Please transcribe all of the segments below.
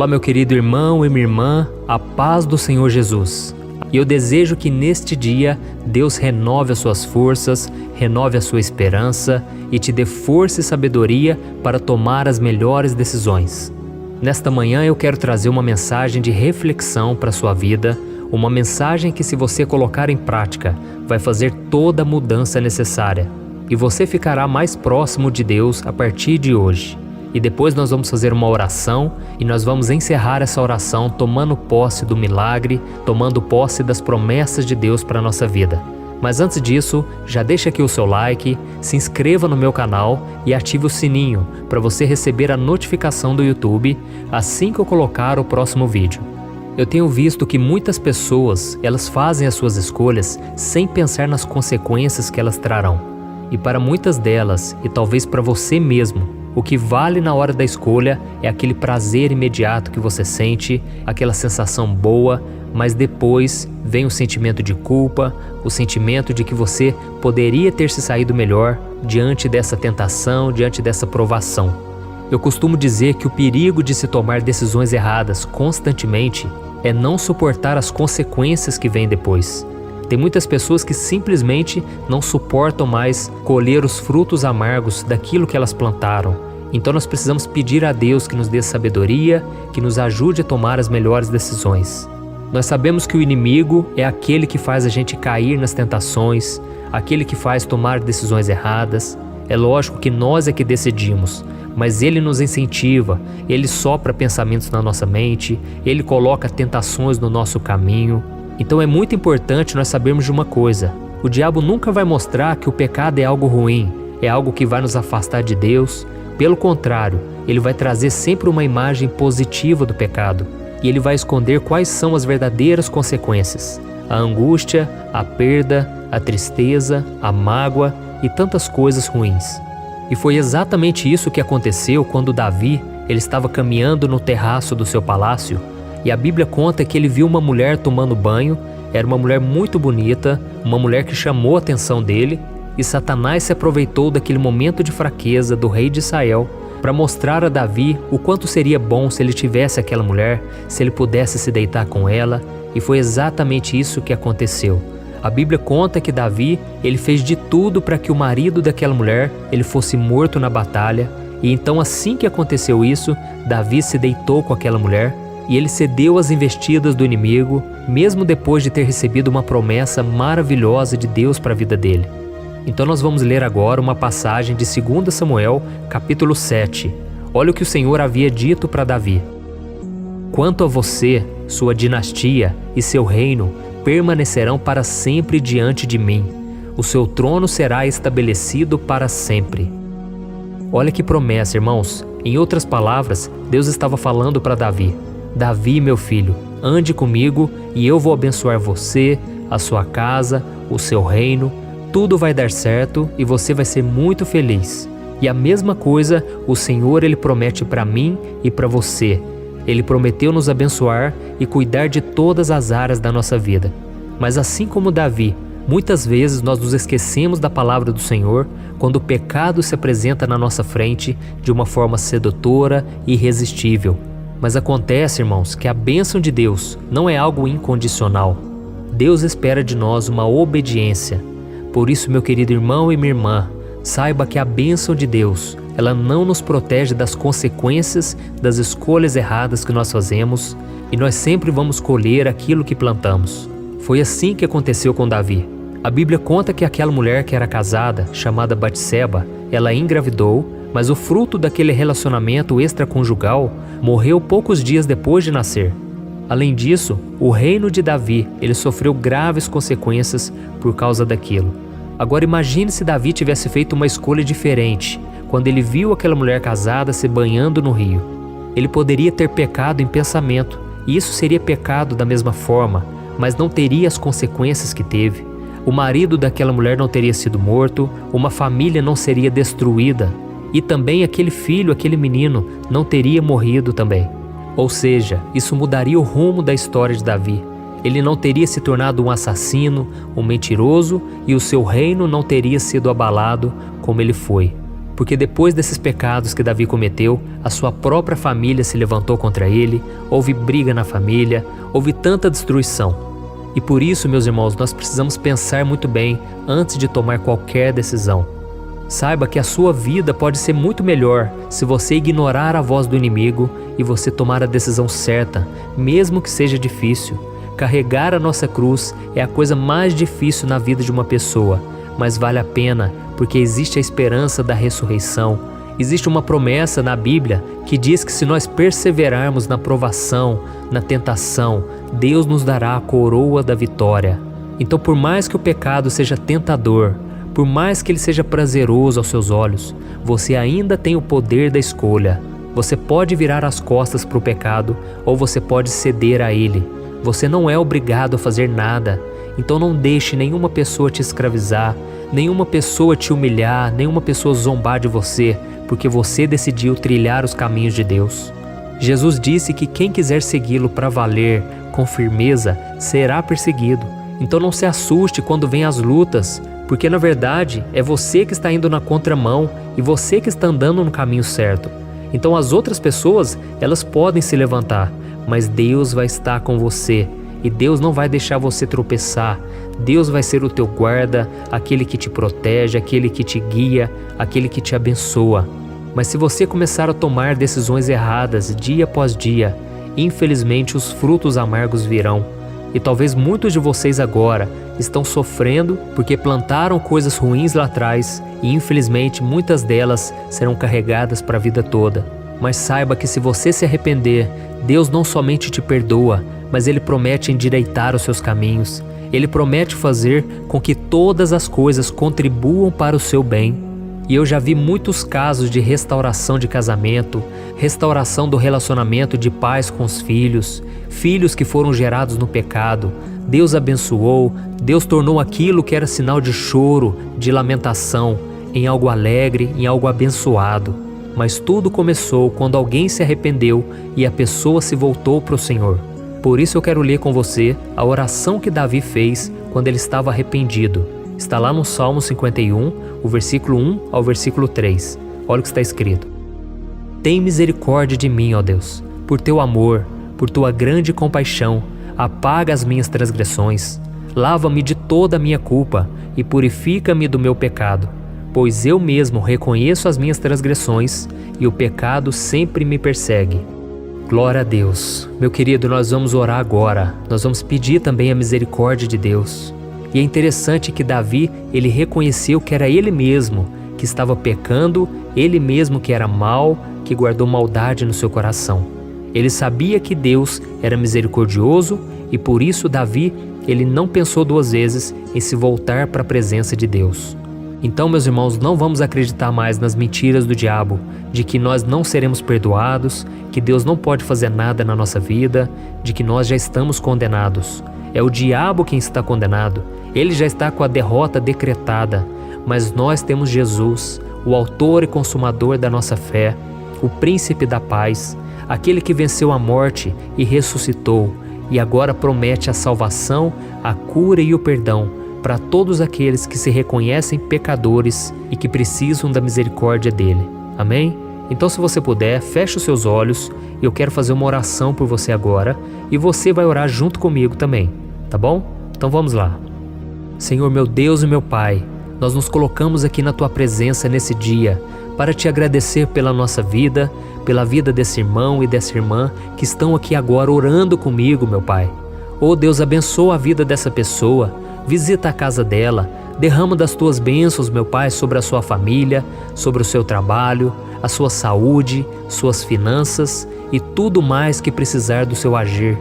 Olá, meu querido irmão e minha irmã, a paz do Senhor Jesus. E eu desejo que neste dia Deus renove as suas forças, renove a sua esperança e te dê força e sabedoria para tomar as melhores decisões. Nesta manhã eu quero trazer uma mensagem de reflexão para a sua vida, uma mensagem que, se você colocar em prática, vai fazer toda a mudança necessária. E você ficará mais próximo de Deus a partir de hoje. E depois nós vamos fazer uma oração e nós vamos encerrar essa oração tomando posse do milagre, tomando posse das promessas de Deus para a nossa vida. Mas antes disso, já deixa aqui o seu like, se inscreva no meu canal e ative o sininho para você receber a notificação do YouTube assim que eu colocar o próximo vídeo. Eu tenho visto que muitas pessoas, elas fazem as suas escolhas sem pensar nas consequências que elas trarão. E para muitas delas, e talvez para você mesmo, o que vale na hora da escolha é aquele prazer imediato que você sente, aquela sensação boa, mas depois vem o sentimento de culpa, o sentimento de que você poderia ter se saído melhor diante dessa tentação, diante dessa provação. Eu costumo dizer que o perigo de se tomar decisões erradas constantemente é não suportar as consequências que vêm depois. Tem muitas pessoas que simplesmente não suportam mais colher os frutos amargos daquilo que elas plantaram. Então nós precisamos pedir a Deus que nos dê sabedoria, que nos ajude a tomar as melhores decisões. Nós sabemos que o inimigo é aquele que faz a gente cair nas tentações, aquele que faz tomar decisões erradas. É lógico que nós é que decidimos, mas ele nos incentiva, ele sopra pensamentos na nossa mente, ele coloca tentações no nosso caminho. Então é muito importante nós sabermos de uma coisa: o diabo nunca vai mostrar que o pecado é algo ruim, é algo que vai nos afastar de Deus. Pelo contrário, ele vai trazer sempre uma imagem positiva do pecado e ele vai esconder quais são as verdadeiras consequências: a angústia, a perda, a tristeza, a mágoa e tantas coisas ruins. E foi exatamente isso que aconteceu quando Davi ele estava caminhando no terraço do seu palácio. E a Bíblia conta que ele viu uma mulher tomando banho, era uma mulher muito bonita, uma mulher que chamou a atenção dele, e Satanás se aproveitou daquele momento de fraqueza do rei de Israel para mostrar a Davi o quanto seria bom se ele tivesse aquela mulher, se ele pudesse se deitar com ela, e foi exatamente isso que aconteceu. A Bíblia conta que Davi ele fez de tudo para que o marido daquela mulher ele fosse morto na batalha, e então assim que aconteceu isso, Davi se deitou com aquela mulher, e ele cedeu às investidas do inimigo, mesmo depois de ter recebido uma promessa maravilhosa de Deus para a vida dele. Então nós vamos ler agora uma passagem de 2 Samuel, capítulo 7. Olha o que o Senhor havia dito para Davi. Quanto a você, sua dinastia e seu reino permanecerão para sempre diante de mim. O seu trono será estabelecido para sempre. Olha que promessa, irmãos. Em outras palavras, Deus estava falando para Davi: Davi, meu filho, ande comigo e eu vou abençoar você, a sua casa, o seu reino. Tudo vai dar certo e você vai ser muito feliz. E a mesma coisa o Senhor ele promete para mim e para você. Ele prometeu nos abençoar e cuidar de todas as áreas da nossa vida. Mas assim como Davi, muitas vezes nós nos esquecemos da palavra do Senhor quando o pecado se apresenta na nossa frente de uma forma sedutora e irresistível. Mas acontece, irmãos, que a bênção de Deus não é algo incondicional. Deus espera de nós uma obediência. Por isso, meu querido irmão e minha irmã, saiba que a bênção de Deus, ela não nos protege das consequências das escolhas erradas que nós fazemos, e nós sempre vamos colher aquilo que plantamos. Foi assim que aconteceu com Davi. A Bíblia conta que aquela mulher que era casada, chamada Batseba, ela engravidou, mas o fruto daquele relacionamento extraconjugal morreu poucos dias depois de nascer. Além disso, o reino de Davi, ele sofreu graves consequências por causa daquilo. Agora imagine se Davi tivesse feito uma escolha diferente, quando ele viu aquela mulher casada se banhando no rio. Ele poderia ter pecado em pensamento, e isso seria pecado da mesma forma, mas não teria as consequências que teve. O marido daquela mulher não teria sido morto, uma família não seria destruída, e também aquele filho, aquele menino, não teria morrido também. Ou seja, isso mudaria o rumo da história de Davi. Ele não teria se tornado um assassino, um mentiroso, e o seu reino não teria sido abalado como ele foi. porque depois desses pecados que Davi cometeu, a sua própria família se levantou contra ele, houve briga na família, houve tanta destruição. E por isso, meus irmãos, nós precisamos pensar muito bem antes de tomar qualquer decisão. Saiba que a sua vida pode ser muito melhor se você ignorar a voz do inimigo e você tomar a decisão certa, mesmo que seja difícil. Carregar a nossa cruz é a coisa mais difícil na vida de uma pessoa, mas vale a pena porque existe a esperança da ressurreição. Existe uma promessa na Bíblia que diz que se nós perseverarmos na provação, na tentação, Deus nos dará a coroa da vitória. Então, por mais que o pecado seja tentador, por mais que ele seja prazeroso aos seus olhos, você ainda tem o poder da escolha. Você pode virar as costas para o pecado ou você pode ceder a ele. Você não é obrigado a fazer nada. Então não deixe nenhuma pessoa te escravizar, nenhuma pessoa te humilhar, nenhuma pessoa zombar de você, porque você decidiu trilhar os caminhos de Deus. Jesus disse que quem quiser segui-lo para valer, com firmeza, será perseguido. Então não se assuste quando vêm as lutas, porque na verdade é você que está indo na contramão e você que está andando no caminho certo. Então as outras pessoas, elas podem se levantar, mas Deus vai estar com você. E Deus não vai deixar você tropeçar. Deus vai ser o teu guarda, aquele que te protege, aquele que te guia, aquele que te abençoa. Mas se você começar a tomar decisões erradas dia após dia, infelizmente os frutos amargos virão. E talvez muitos de vocês agora estão sofrendo porque plantaram coisas ruins lá atrás e infelizmente muitas delas serão carregadas para a vida toda. Mas saiba que se você se arrepender, Deus não somente te perdoa, mas Ele promete endireitar os seus caminhos. Ele promete fazer com que todas as coisas contribuam para o seu bem. E eu já vi muitos casos de restauração de casamento, restauração do relacionamento de pais com os filhos, filhos que foram gerados no pecado. Deus abençoou, Deus tornou aquilo que era sinal de choro, de lamentação, em algo alegre, em algo abençoado. Mas tudo começou quando alguém se arrependeu e a pessoa se voltou para o Senhor. Por isso eu quero ler com você a oração que Davi fez quando ele estava arrependido. Está lá no Salmo 51, o versículo 1 ao versículo 3. Olha o que está escrito. Tem misericórdia de mim, ó Deus, por teu amor, por tua grande compaixão, apaga as minhas transgressões. Lava-me de toda a minha culpa e purifica-me do meu pecado, pois eu mesmo reconheço as minhas transgressões e o pecado sempre me persegue. Glória a Deus. Meu querido, nós vamos orar agora. Nós vamos pedir também a misericórdia de Deus. E é interessante que Davi, ele reconheceu que era ele mesmo que estava pecando, ele mesmo que era mau, que guardou maldade no seu coração. Ele sabia que Deus era misericordioso e por isso Davi, ele não pensou duas vezes em se voltar para a presença de Deus. Então, meus irmãos, não vamos acreditar mais nas mentiras do diabo, de que nós não seremos perdoados, que Deus não pode fazer nada na nossa vida, de que nós já estamos condenados. É o diabo quem está condenado, ele já está com a derrota decretada, mas nós temos Jesus, o autor e consumador da nossa fé, o príncipe da paz, aquele que venceu a morte e ressuscitou, e agora promete a salvação, a cura e o perdão, para todos aqueles que se reconhecem pecadores e que precisam da misericórdia dele. Amém? Então, se você puder, feche os seus olhos e eu quero fazer uma oração por você agora e você vai orar junto comigo também, tá bom? Então vamos lá. Senhor, meu Deus e meu Pai, nós nos colocamos aqui na Tua presença nesse dia para Te agradecer pela nossa vida, pela vida desse irmão e dessa irmã que estão aqui agora orando comigo, meu Pai. Oh Deus, abençoa a vida dessa pessoa. Visita a casa dela, derrama das tuas bênçãos, meu Pai, sobre a sua família, sobre o seu trabalho, a sua saúde, suas finanças e tudo mais que precisar do seu agir.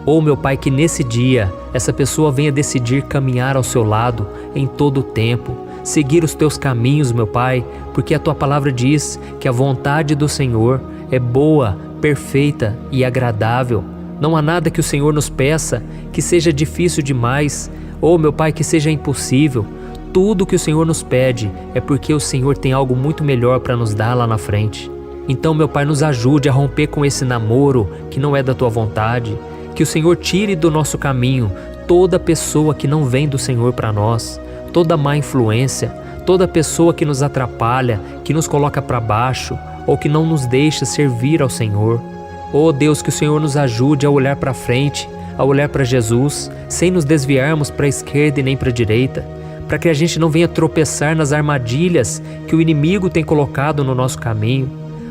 Oh, meu Pai, que nesse dia essa pessoa venha decidir caminhar ao seu lado em todo o tempo, seguir os teus caminhos, meu Pai, porque a tua palavra diz que a vontade do Senhor é boa, perfeita e agradável. Não há nada que o Senhor nos peça que seja difícil demais, ou meu Pai, que seja impossível. Tudo que o Senhor nos pede é porque o Senhor tem algo muito melhor para nos dar lá na frente. Então, meu Pai, nos ajude a romper com esse namoro que não é da Tua vontade, que o Senhor tire do nosso caminho toda pessoa que não vem do Senhor para nós, toda má influência, toda pessoa que nos atrapalha, que nos coloca para baixo ou que não nos deixa servir ao Senhor. Oh Deus, que o Senhor nos ajude a olhar para frente, a olhar para Jesus, sem nos desviarmos para a esquerda e nem para a direita, para que a gente não venha tropeçar nas armadilhas que o inimigo tem colocado no nosso caminho.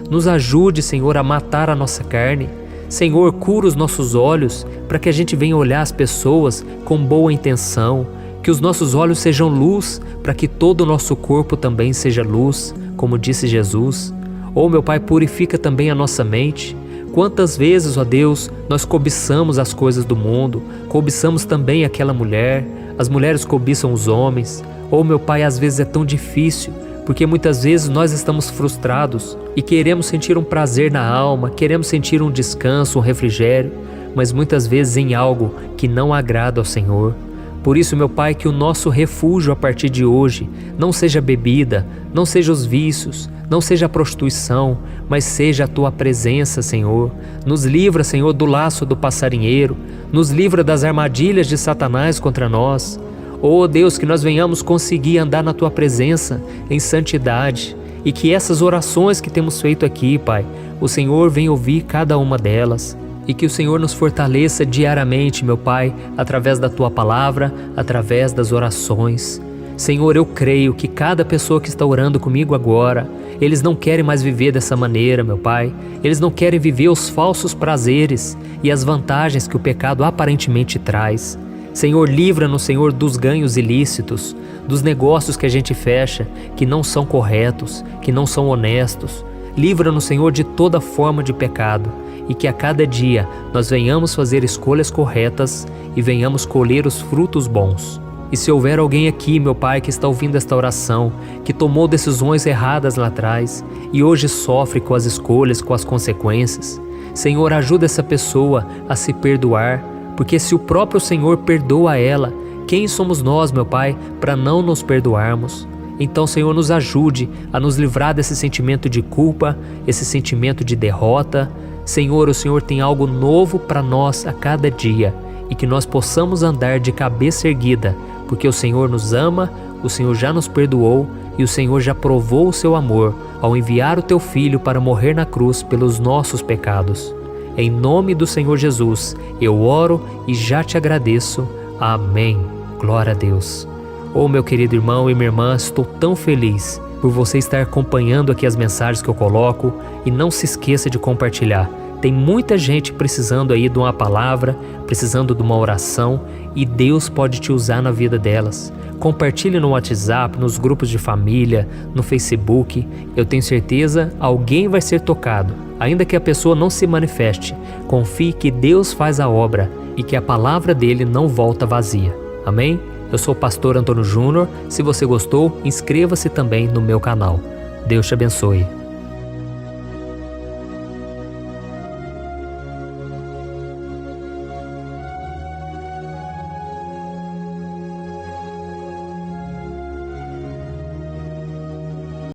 Nos ajude, Senhor, a matar a nossa carne. Senhor, cura os nossos olhos para que a gente venha olhar as pessoas com boa intenção, que os nossos olhos sejam luz para que todo o nosso corpo também seja luz, como disse Jesus. Oh, meu Pai, purifica também a nossa mente. Quantas vezes, ó Deus, nós cobiçamos as coisas do mundo, cobiçamos também aquela mulher, as mulheres cobiçam os homens. Oh, meu Pai, às vezes é tão difícil, porque muitas vezes nós estamos frustrados e queremos sentir um prazer na alma, queremos sentir um descanso, um refrigério, mas muitas vezes em algo que não agrada ao Senhor. Por isso, meu Pai, que o nosso refúgio a partir de hoje não seja a bebida, não seja os vícios, não seja a prostituição, mas seja a Tua presença, Senhor. Nos livra, Senhor, do laço do passarinheiro, nos livra das armadilhas de Satanás contra nós. Oh Deus, que nós venhamos conseguir andar na Tua presença em santidade e que essas orações que temos feito aqui, Pai, o Senhor venha ouvir cada uma delas. E que o Senhor nos fortaleça diariamente, meu Pai, através da Tua palavra, através das orações. Senhor, eu creio que cada pessoa que está orando comigo agora, eles não querem mais viver dessa maneira, meu Pai. Eles não querem viver os falsos prazeres e as vantagens que o pecado aparentemente traz. Senhor, livra-nos, Senhor, dos ganhos ilícitos, dos negócios que a gente fecha, que não são corretos, que não são honestos. Livra-nos, Senhor, de toda forma de pecado. E que a cada dia nós venhamos fazer escolhas corretas e venhamos colher os frutos bons. E se houver alguém aqui, meu Pai, que está ouvindo esta oração, que tomou decisões erradas lá atrás e hoje sofre com as escolhas, com as consequências, Senhor, ajuda essa pessoa a se perdoar, porque se o próprio Senhor perdoa ela, quem somos nós, meu Pai, para não nos perdoarmos? Então, Senhor, nos ajude a nos livrar desse sentimento de culpa, esse sentimento de derrota. Senhor, o Senhor tem algo novo para nós a cada dia e que nós possamos andar de cabeça erguida, porque o Senhor nos ama, o Senhor já nos perdoou e o Senhor já provou o seu amor ao enviar o Teu Filho para morrer na cruz pelos nossos pecados. Em nome do Senhor Jesus, eu oro e já te agradeço. Amém. Glória a Deus. Oh, meu querido irmão e minha irmã, estou tão feliz por você estar acompanhando aqui as mensagens que eu coloco e não se esqueça de compartilhar. Tem muita gente precisando aí de uma palavra, precisando de uma oração e Deus pode te usar na vida delas. Compartilhe no WhatsApp, nos grupos de família, no Facebook. Eu tenho certeza alguém vai ser tocado. Ainda que a pessoa não se manifeste, confie que Deus faz a obra e que a palavra dele não volta vazia. Amém? Eu sou o pastor Antônio Júnior. Se você gostou, inscreva-se também no meu canal. Deus te abençoe.